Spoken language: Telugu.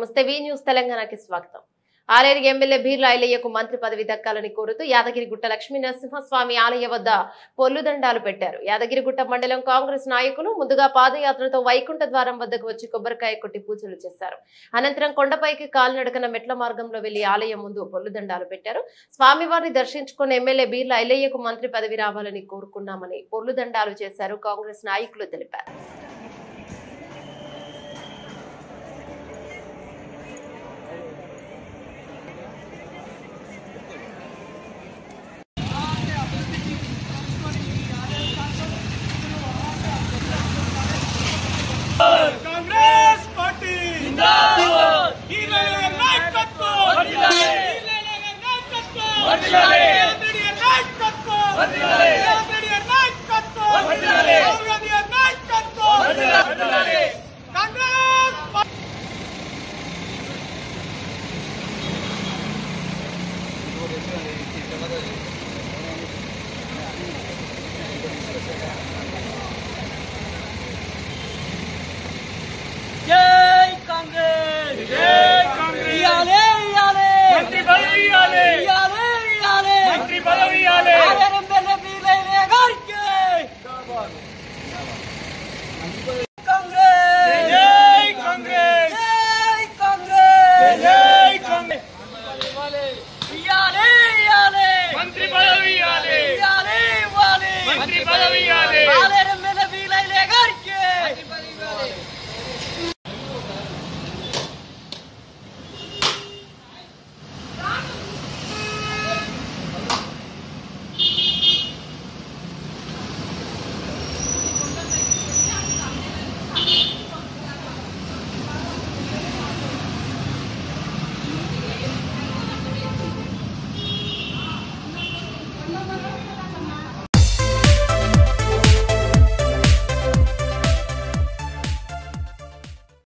నమస్తే వి న్యూస్ తెలంగాణకి స్వాగతం. ఆలేరు ఎమ్మెల్యే బీర్లా ఐలయ్యకు మంత్రి పదవి దక్కాలని కోరుతూ యాదగిరిగుట్ట లక్ష్మీ నరసింహస్వామి ఆలయ వద్ద పొల్లుదండాలు పెట్టారు. యాదగిరిగుట్ట మండలం కాంగ్రెస్ నాయకులు ముందుగా పాదయాత్రతో వైకుంఠ ద్వారం వద్దకు వచ్చి కొబ్బరికాయ కొట్టి పూజలు చేశారు. అనంతరం కొండపైకి కాలినడకన మెట్ల మార్గంలో వెళ్లి ఆలయం ముందు పొల్లుదండాలు పెట్టారు. స్వామివారిని దర్శించుకున్న ఎమ్మెల్యే బీర్లా ఐలయ్యకు మంత్రి పదవి రావాలని కోరుకున్నామని పొల్లుదండాలు చేశారు. కాంగ్రెస్ నాయకులు తెలిపారు. कांग्रेस पार्टी जिंदाबाद हीरे नायकत्व वर्धिल्लाले हीरे नायकत्व वर्धिल्लाले यादगिरी नायकत्व वर्धिल्लाले यादगिरी नायकत्व वर्धिल्लाले यादगिरी नायकत्व वर्धिल्लाले कांग्रेस जय कांग्रेस याले याले मंत्री पदवी याले याले याले मंत्री पदवी याले आलेर एम्मेल्ये बीर्ला ऐलय्य गारिकी कांग्रेस जय कांग्रेस जय कांग्रेस जय कांग्रेस याले याले मंत्री पदवी याले याले वाले मंत्री पदवी याले आलेर एम्मेल्ये बीर्ला ऐलय्य गारिकी